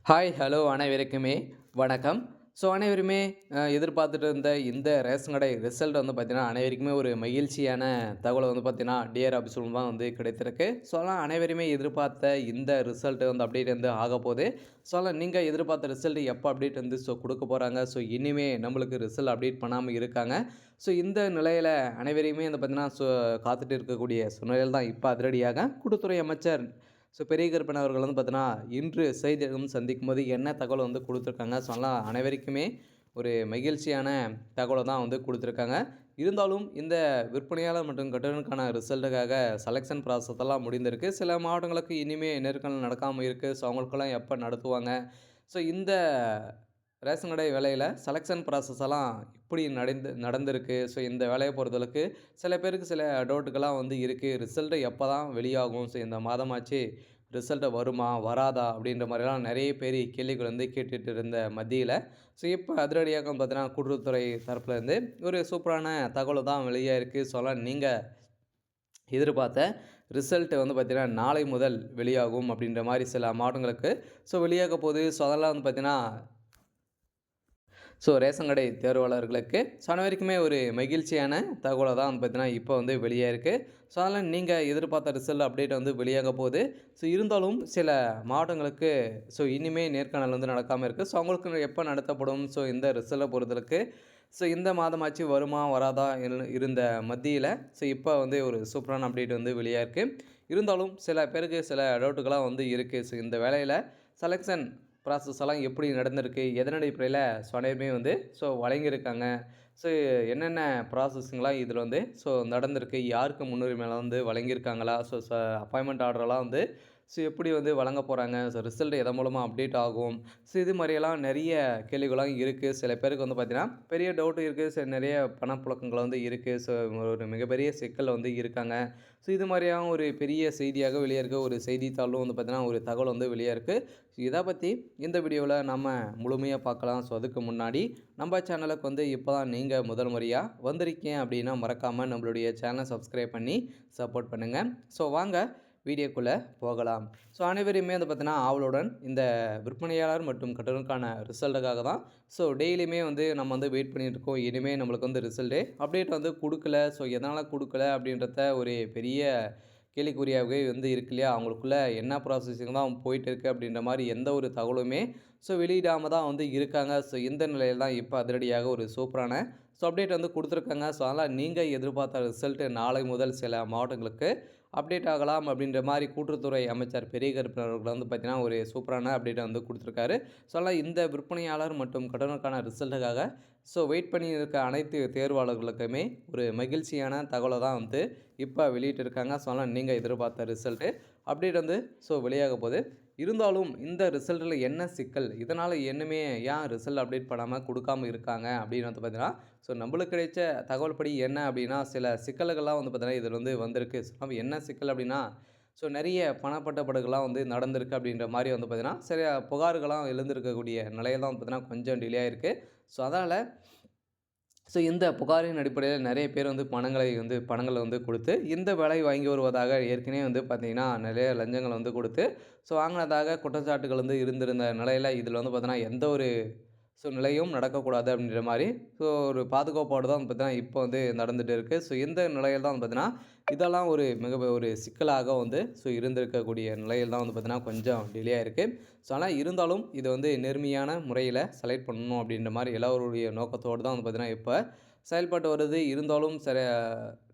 Hi, hello அனைவருக்குமே வணக்கம். அனைவருமே எதிர்பார்த்துட்டு இருந்த இந்த ரேஷன் கடை ரிசல்ட் வந்து பார்த்தீங்கன்னா, அனைவருக்குமே ஒரு மகிழ்ச்சியான தகவல் வந்து பார்த்தீங்கன்னா, டிஆர் ஆஃபீஸ் மூலமா வந்து கிடைத்திருக்கு. அதெல்லாம் அனைவருமே எதிர்பார்த்த இந்த ரிசல்ட் வந்து அப்டேட் வந்து ஆகப்போது. அதெல்லாம் நீங்க எதிர்பார்த்த ரிசல்ட் எப்போ அப்டேட் வந்து குடுக்க போறாங்க. இனிமே நம்மளுக்கு ரிசல்ட் அப்டேட் பண்ணாம இருக்காங்க. இந்த நிலையில அனைவரையுமே வந்து பார்த்தீங்கன்னா, காத்துட்டு இருக்கக்கூடிய சூழ்நிலையில் தான் இப்ப அதிரடியாக கூட்டுத்துறை அமைச்சர் பெரிய கருப்பன் அவர்கள் வந்து பார்த்தீங்கன்னா, இன்று செய்தியாளர்களும் சந்திக்கும்போது என்ன தகவல் வந்து குடுத்துருக்காங்க. அதெல்லாம் அனைவருக்குமே ஒரு மகிழ்ச்சியான தகவல தான் வந்து குடுத்துருக்காங்க. இருந்தாலும் இந்த விற்பனையாளர் மற்றும் கட்டணக்கான ரிசல்ட்டுக்காக செலக்ஷன் ப்ராசஸ் எல்லாம் முடிந்திருக்கு. சில மாவட்டங்களுக்கு இனிமே நேர்காணல் நடக்காம இருக்கு. அவங்களுக்கெல்லாம் எப்ப நடத்துவாங்க? இந்த ரேஷன் கடை வேலையில செலக்ஷன் ப்ராசஸ் எல்லாம் எப்படி நடந்திருக்கு. இந்த வேலைய பொறுத்தளவுக்கு சில பேருக்கு சில டவுட்டுகள்லாம் வந்து இருக்கு. ரிசல்ட் எப்பதான் வெளியாகும்? இந்த மாதமாச்சு ரிசல்ட் வருமா? வராதா? அப்படின்ற மாரிலாம் நெறைய பேர் கேள்விகள் வந்து கேட்டுட்டு இருந்த மத்தியில, இப்ப அதிரடியாக பார்த்தீங்கன்னா, கூட்டுறவுத்துறை தரப்புலேருந்து ஒரு சூப்பரான தகவல் தான் வெளியாயிருக்கு. நீங்க எதிர்பார்த்த ரிசல்ட் வந்து பார்த்தீங்கன்னா, நாளை முதல் வெளியாகும் அப்படின்ற மாரி சில மாவட்டங்களுக்கு வெளியாக போகுது. அதெல்லாம் வந்து பார்த்தீங்கன்னா ரேஷன் கடை தேர்வாளர்களுக்கு அனைவருக்குமே ஒரு மகிழ்ச்சியான தகவல தான் வந்து பார்த்தீங்கன்னா, இப்போ வந்து வெளியாயிருக்கு. அதெல்லாம் நீங்க எதிர்பார்த்த ரிசல்ட் அப்டேட் வந்து வெளியாக போகுது. இருந்தாலும் சில மாவட்டங்களுக்கு இனிமே நேர்காணல் வந்து நடக்காம இருக்கு. அவங்களுக்கு எப்போ நடத்தப்படும்? இந்த ரிசல்ட்ட பொறுத்தளவுக்கு இந்த மாதமாச்சு வருமா? வராதா? இருந்த மத்தியில இப்போ வந்து ஒரு சூப்பரான அப்டேட் வந்து வெளியாயிருக்கு. இருந்தாலும் சில பேருக்கு சில டவுட்டுகள்லாம் வந்து இருக்கு. இந்த வேலையில செலக்ஷன் ப்ராசஸ் எல்லாம் எப்படி நடந்திருக்கு? எதன் அடிப்படையில அனைவருமே வந்து வழங்கியிருக்காங்க. ஸோ என்னென்ன ப்ராசஸ்ங்கலாம் இதில வந்து நடந்திருக்கு? யாருக்கு முன்னுரிமைலாம் வந்து வழங்கியிருக்காங்களா? அப்பாயின்ட்மென்ட் ஆர்டர்லாம் வந்து எப்படி வந்து வழங்க போறாங்க? ரிசல்ட் எதன் மூலமா அப்டேட் ஆகும்? இது மாரியெல்லாம் நெறைய கேள்விகள்லாம் இருக்கு. சில பேருக்கு வந்து பார்த்தீங்கன்னா, பெரிய டவுட் இருக்கு. நெறைய பணப்புழக்கங்கள் வந்து இருக்கு. ஒரு மிகப்பெரிய சிக்கல்ல வந்து இருக்காங்க. இது மாரியான ஒரு பெரிய செய்தியாக வெளிய இருக்க ஒரு செய்தித்தாளும் வந்து பார்த்தீங்கன்னா, ஒரு தகவல் வந்து வெளிய இருக்கு. இத பத்தி இந்த வீடியோல நம்ம முழுமையா பார்க்கலாம். அதுக்கு முன்னாடி நம்ம சேனலுக்கு வந்து இப்ப தான் நீங்க முதல் முறையா வந்திருக்கீங்க அப்படின்னா, மறக்காம நம்மளுடைய சேனல சப்ஸ்கிரைப் பண்ணி சப்போர்ட் பண்ணுங்க. வாங்க வீடியோக்குள்ள போகலாம். அனைவரையுமே வந்து பார்த்தீங்கன்னா, ஆவலுடன் இந்த விற்பனையாளர் மற்றும் கட்டணக்கான ரிசல்ட்டுக்காக தான் டெய்லியுமே வந்து நம்ம வந்து வெயிட் பண்ணிட்டு இருக்கோம். இனிமே நம்மளுக்கு வந்து ரிசல்ட்டு அப்டேட் வந்து குடுக்கல. எதனால குடுக்கல அப்படின்றத ஒரு பெரிய கேள்விக்குறியாகவே வந்து இருக்கு இல்லையா? அவங்களுக்குள்ள என்ன ப்ராசஸிங் தான் போயிட்டு இருக்கு அப்படின்ற மாரி எந்த ஒரு தகவலுமே வெளியிடாம தான் வந்து இருக்காங்க. இந்த நிலையில தான் இப்ப அதிரடியாக ஒரு சூப்பரான அப்டேட் வந்து குடுத்துருக்காங்க. அதனால நீங்க எதிர்பார்த்த ரிசல்ட் நாளை முதல் சில மாவட்டங்களுக்கு அப்டேட் ஆகலாம் அப்படின்ற மாரி கூட்டுறவுத்துறை அமைச்சர் பெரிய கருப்பன் அவர்கள் வந்து பார்த்தீங்கன்னா, ஒரு சூப்பரான அப்டேட்ட வந்து குடுத்துருக்காரு. அதனால இந்த விற்பனையாளர் மற்றும் கடனுக்கான ரிசல்ட்டுக்காக வெயிட் பண்ணி இருக்க அனைத்து தேர்வாளர்களுக்குமே ஒரு மகிழ்ச்சியான தகவல தான் வந்து இப்ப வெளியிட்டிருக்காங்க. அதனால நீங்க எதிர்பார்த்த ரிசல்ட்டு அப்டேட் வந்து வெளியாக போது. இருந்தாலும் இந்த ரிசல்ட்ல என்ன சிக்கல்? இதனால என்னமே ஏன் ரிசல்ட் அப்டேட் பண்ணாம குடுக்காம இருக்காங்க அப்படின்னு வந்து பார்த்தீங்கன்னா, நம்மளுக்கு கிடைச்ச தகவல் படி என்ன அப்படின்னா, சில சிக்கல்கள்லாம் வந்து பார்த்தீங்கன்னா, இதில வந்து வந்திருக்கு. என்ன சிக்கல் அப்படின்னா, நெறைய பணப்பட்டுவாடாலாம் வந்து நடந்திருக்கு அப்படின்ற மாரி வந்து பார்த்தீங்கன்னா, சில புகார்கள்லாம் எழுந்திருக்கக்கூடிய நிலையில தான் வந்து பார்த்தீங்கன்னா, கொஞ்சம் டிலே ஆயிருக்கு. அதனால இந்த புகாரின் அடிப்படையில நெறைய பேர் வந்து பணங்கள வந்து குடுத்து, இந்த வேலை வாங்கி வருவதாக ஏற்கனவே வந்து பார்த்தீங்கன்னா, நெறைய லஞ்சங்கள் வந்து குடுத்து, வாங்கினதாக குற்றச்சாட்டுகள் வந்து இருந்திருந்த நிலையில, இதில வந்து பார்த்தீங்கன்னா, எந்த ஒரு நிலையும் நடக்கக்கூடாது அப்படின்ற மாரி, ஒரு பாதுகாப்போட தான் வந்து பார்த்தீங்கன்னா, இப்போ வந்து நடந்துட்டு இருக்கு. இந்த நிலையில தான் வந்து பார்த்தீங்கன்னா, இதெல்லாம் ஒரு ஒரு சிக்கலாக வந்து இருந்திருக்கக்கூடிய நிலையில் தான் வந்து பார்த்தீங்கன்னா, கொஞ்சம் டிலே ஆயிருக்கு. ஆனா இருந்தாலும் இது வந்து நேர்மையான முறையில செலக்ட் பண்ணணும் அப்படின்ற மாரி எல்லாருடைய நோக்கத்தோடு தான் வந்து பார்த்தீங்கன்னா, இப்ப செயல்பட்டு வருது. இருந்தாலும் சில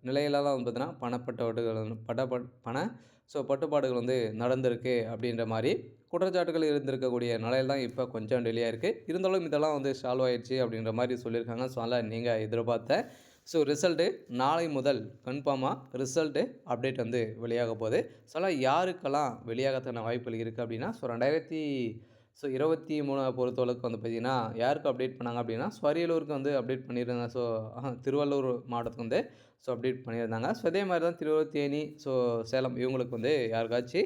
நிலையில தான் வந்து பார்த்தீங்கன்னா, பண பட்டுப்பாடுகள் வந்து நடந்திருக்கு அப்படின்ற மாரி குற்றச்சாட்டுகள் இருந்திருக்கக்கூடிய நிலையில தான் இப்ப கொஞ்சம் டிலே ஆயிருக்கு. இருந்தாலும் இதெல்லாம் வந்து சால்வ் ஆயிடுச்சு அப்படின்ற மாரி சொல்லியிருக்காங்க. அதனால நீங்க எதிர்பார்த்த ரிசல்ட்டு நாளை முதல் கன்ஃபார்மா ரிசல்ட்டு அப்டேட் வந்து வெளியாக போகுது. அதனால யாருக்கெல்லாம் வெளியாகத்தான வாய்ப்புகள் இருக்கு அப்படின்னா, 2023 பொறுத்தளவுக்கு வந்து பார்த்தீங்கன்னா, யாருக்கு அப்டேட் பண்ணாங்க அப்படின்னா, அரியலூருக்கு வந்து அப்டேட் பண்ணியிருந்தாங்க. திருவள்ளூர் மாவட்டத்துக்கு வந்து அப்டேட் பண்ணியிருந்தாங்க. அதே மாரி தான் திருவள்ளூர், தேனி, சேலம் இவங்களுக்கு வந்து யாருக்காச்சு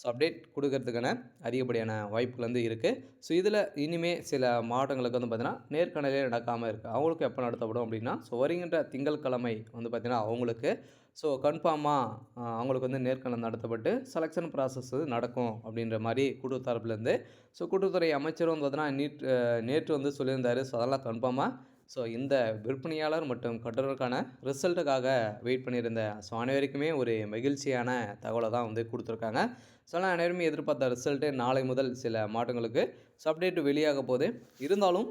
ஸோ அப்டேட் குடுக்கறதுக்கான அதிகப்படியான வாய்ப்புகள் வந்து இருக்குது. ஸோ இதில இனிமே சில மாவட்டங்களுக்கு வந்து பார்த்தீங்கன்னா, நேர்காணலே நடக்காம இருக்கு. அவங்களுக்கு எப்போ நடத்தப்படும் அப்படின்னா, ஸோ வருகின்ற திங்கட்கிழமை வந்து பார்த்தீங்கன்னா, அவங்களுக்கு ஸோ கன்ஃபார்மா அவங்களுக்கு வந்து நேர்காணல் நடத்தப்பட்டு செலக்ஷன் ப்ராசஸ் நடக்கும் அப்படின்ற மாரி கூட்டுறவு தரப்புலேருந்து. ஸோ கூட்டுறவுத்துறை அமைச்சரும் வந்து பார்த்தீங்கன்னா, நேற்று வந்து சொல்லியிருந்தாரு. ஸோ அதெல்லாம் கன்ஃபார்மா ஸோ இந்த விற்பனையாளர் மற்றும் கட்டுனருக்கான ரிசல்ட்டுக்காக வெயிட் பண்ணியிருந்த ஸோ அனைவருக்குமே ஒரு மகிழ்ச்சியான தகவலை தான் வந்து குடுத்துருக்காங்க. ஸோ அதனால் அனைவருமே எதிர்பார்த்த ரிசல்ட்டு நாளை முதல் சில மாவட்டங்களுக்கு ஸோ அப்டேட் வெளியாக போகுது. இருந்தாலும்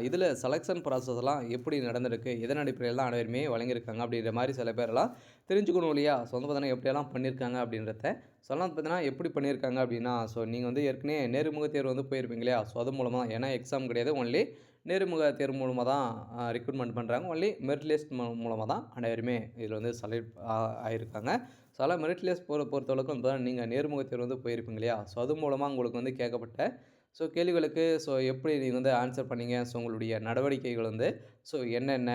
இதில செலக்ஷன் ப்ராசஸ்லாம் எப்படி நடந்திருக்கு? எதன் அடிப்படையில தான் அனைவருமே வழங்கியிருக்காங்க அப்படின்ற மாரி சில பேரெல்லாம் தெரிஞ்சுக்கணும் இல்லையா? ஸோ வந்து பார்த்தீங்கன்னா எப்படியெல்லாம் பண்ணியிருக்காங்க அப்படின்றத. ஸோ அதெல்லாம் பார்த்தீங்கன்னா எப்படி பண்ணியிருக்காங்க அப்படின்னா, ஸோ நீங்க வந்து ஏற்கனவே நேர்முக தேர்வு வந்து போயிருப்பீங்க இல்லையா? ஸோ அது மூலமா ஏன்னா எக்ஸாம் கிடையாது. ஒன்லி நேர்முக தேர்வு மூலமா தான் ரெக்ரூட்மெண்ட் பண்றாங்க. ஒன்லி மெரிட் லிஸ்ட் மூலமா தான் அனைவருமே இதில வந்து செலக்ட் ஆயிருக்காங்க. ஸோ அதெல்லாம் மெரிட் லிஸ்ட் பொறுத்தளவுக்கு வந்து நீங்க நேர்முக தேர்வு வந்து போயிருப்பீங்க இல்லையா? ஸோ அது மூலமா உங்களுக்கு வந்து கேட்கப்பட்ட ஸோ கேள்விகளுக்கு ஸோ எப்படி நீங்க வந்து ஆன்சர் பண்ணீங்க? ஸோ உங்களுடைய நடவடிக்கைகள் வந்து ஸோ என்னென்ன?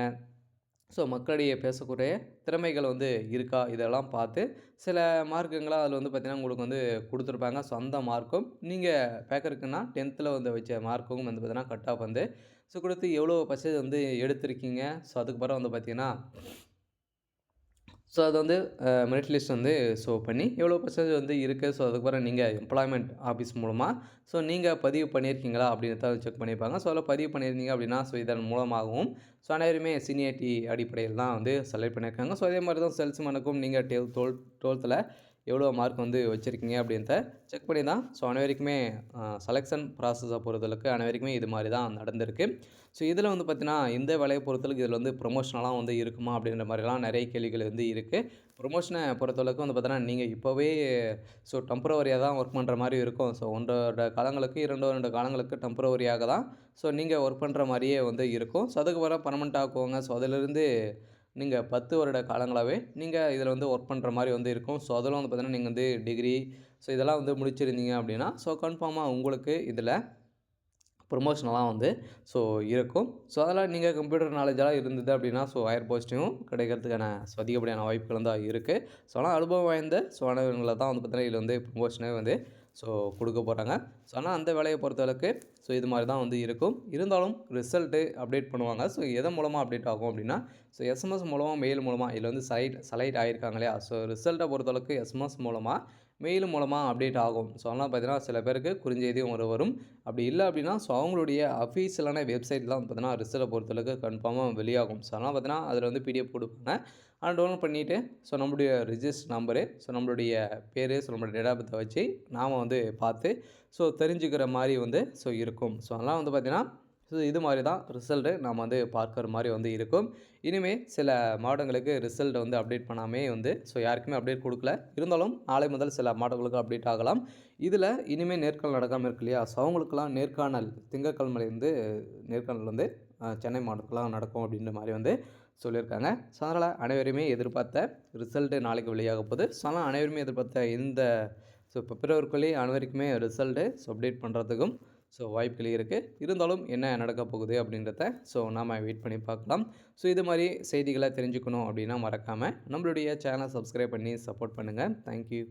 ஸோ மக்களிடையே பேசக்கூடிய திறமைகள் வந்து இருக்கா? இதெல்லாம் பார்த்து சில மார்க்குங்கள அதில வந்து பார்த்தீங்கன்னா, உங்களுக்கு வந்து குடுத்துருப்பாங்க. ஸோ அந்த மார்க்கும் நீங்க பேக்கருக்குன்னா 10th வந்து வச்ச மார்க்கும் வந்து பார்த்தீங்கன்னா, கட் ஆஃப் வந்து ஸோ குடுத்து எவ்வளோ பர்சன்டேஜ் வந்து எடுத்திருக்கீங்க? ஸோ அதுக்கு பிறகு வந்து பார்த்தீங்கன்னா ஸோ அது வந்து மெரிட் லிஸ்ட் வந்து ஷோ பண்ணி எவ்வளோ பெர்சன்டேஜ் வந்து இருக்குது. ஸோ அதுக்கப்புறம் நீங்கள் எம்ப்ளாய்மெண்ட் ஆஃபீஸ் மூலமா ஸோ நீங்கள் பதிவு பண்ணியிருக்கீங்களா அப்படின்றத செக் பண்ணியிருப்பாங்க. ஸோ அதில் பதிவு பண்ணியிருந்தீங்க அப்படின்னா ஸோ இதன் மூலமாகவும் ஸோ அனைவருமே சீனியாரிட்டி அடிப்படையில் தான் வந்து செலக்ட் பண்ணியிருக்காங்க. ஸோ அதே மாதிரி தான் சேல்ஸ்மேனுக்கும் நீங்கள் 12th எவ்வளோ மார்க் வந்து வச்சுருக்கீங்க அப்படின்றத செக் பண்ணி தான் ஸோ அனைவருக்குமே செலக்ஷன் ப்ராசஸை பொறுத்தளவுக்கு அனைவருக்குமே இது மாதிரி தான் நடந்திருக்கு. ஸோ இதில் வந்து பார்த்தீங்கன்னா, இந்த வேலைய பொறுத்தளவுக்கு இதில வந்து ப்ரொமோஷனலாம் வந்து இருக்குமா? அப்படின்ற மாரிலாம் நெறைய கேள்விகள் வந்து இருக்கு. ப்ரொமோஷன பொறுத்தளவுக்கு வந்து பார்த்தீங்கன்னா, நீங்க இப்போவே ஸோ டெம்பரவரியா தான் ஒர்க் பண்ற மாரி இருக்கும். ஸோ 1 வருட காலங்களுக்கு 2 வருட காலங்களுக்கு டெம்பரவரியாக தான் ஸோ நீங்க ஒர்க் பண்ற மாரியே வந்து இருக்கும். ஸோ அதுக்கப்புறம் பெர்மனன்ட் ஆக்குவாங்க. ஸோ அதிலிருந்து நீங்க 10 வருட காலங்களாவே நீங்க இதில வந்து ஒர்க் பண்ற மாரி வந்து இருக்கும். ஸோ அதில வந்து பார்த்தீங்கன்னா, நீங்க வந்து டிகிரி ஸோ இதெல்லாம் வந்து முடிச்சிருந்தீங்க அப்படின்னா, ஸோ கன்ஃபார்மா உங்களுக்கு இதில ப்ரொமோஷனலாம் வந்து ஸோ இருக்கும். ஸோ அதெல்லாம் நீங்க கம்ப்யூட்டர் நாலேட்ஜெல்லாம் இருந்தது அப்படின்னா, ஸோ ஹையர் போஸ்டிங்கும் கிடைக்கிறதுக்கான ஸோ அதிகப்படியான வாய்ப்புகள் வந்து இருக்கு. ஸோ ஆனால் அனுபவம் வாய்ந்த ஸோ மாணவர்கள தான் வந்து பார்த்தீங்கன்னா, இதில வந்து ப்ரமோஷனே வந்து ஸோ குடுக்க போறாங்க. ஸோ ஆனால் அந்த வேலைய பொறுத்தளவுக்கு ஸோ இது மாரி தான் வந்து இருக்கும். இருந்தாலும் ரிசல்ட்டு அப்டேட் பண்ணுவாங்க. ஸோ எதன் மூலமா அப்டேட் ஆகும் அப்படின்னா, ஸோ எஸ்எம்எஸ் மூலமா, மெயில் மூலமா இதில வந்து செலக்ட் ஆயிருக்காங்க இல்லையா? ஸோ ரிசல்ட்ட பொறுத்தளவுக்கு எஸ்எம்எஸ் மூலமா, மெயில் மூலமா அப்டேட் ஆகும். ஸோ அதெல்லாம் பார்த்தீங்கன்னா, சில பேருக்கு குறுஞ்செய்தியும் வரும். அப்படி இல்ல அப்படின்னா, ஸோ அவங்களுடைய அஃபீஷியலான வெப்சைட் தான் பார்த்தீங்கன்னா, ரிசல்ட்ட பொறுத்தளவுக்கு கன்ஃபார்மா வெளியாகும். ஸோ அதெல்லாம் பார்த்தீங்கன்னா, அதில வந்து பிடிஎஃப் குடுப்பாங்க. அத டவுன்லோட் பண்ணிட்டு, ஸோ நம்முடைய ரிஜிஸ்டர் நம்பரு, ஸோ நம்மளுடைய பேரு, ஸோ நம்மளுடைய டேட் ஆஃப் பர்த்த வச்சு நாம வந்து பார்த்து, ஸோ தெரிஞ்சுக்கிற மாரி வந்து ஸோ இருக்கும். ஸோ அதெல்லாம் வந்து பார்த்தீங்கன்னா, ஸோ இது மாரி தான் ரிசல்ட்டு நாம வந்து பார்க்கிற மாரி வந்து இருக்கும். இனிமே சில மாவட்டங்களுக்கு ரிசல்ட் வந்து அப்டேட் பண்ணாமயே வந்து ஸோ யாருக்குமே அப்டேட் குடுக்கல. இருந்தாலும் நாளை முதல் சில மாவட்டங்களுக்கு அப்டேட் ஆகலாம். இதில இனிமே நேர்காணல் நடக்காம இருக்கு இல்லையா? ஸோ அவங்களுக்கெல்லாம் நேர்காணல் திங்கட்கிழமையிலேருந்து நேர்காணல் வந்து சென்னை மாவட்டத்துலலாம் நடக்கும் அப்படின்ற மாரி வந்து சொல்லியிருக்காங்க. ஸோ அதனால அனைவருமே எதிர்பார்த்த ரிசல்ட்டு நாளைக்கு வெளியாக போகுது. ஸோ அதனால அனைவருமே எதிர்பார்த்த இந்த ஸோ பிப்ரவரிக்குள்ளேயே அனைவருக்குமே ரிசல்ட்டு ஸோ அப்டேட் பண்ணுறதுக்கும் ஸோ வாய்ப்புகள் இருக்கு. இருந்தாலும் என்ன நடக்கப் போகுது அப்படின்றத ஸோ நாம வெயிட் பண்ணி பார்க்கலாம். ஸோ இது மாரி செய்திகள தெரிஞ்சுக்கணும் அப்படின்னா மறக்காம நம்மளுடைய சேனல சப்ஸ்கிரைப் பண்ணி சப்போர்ட் பண்ணுங்க. Thank you.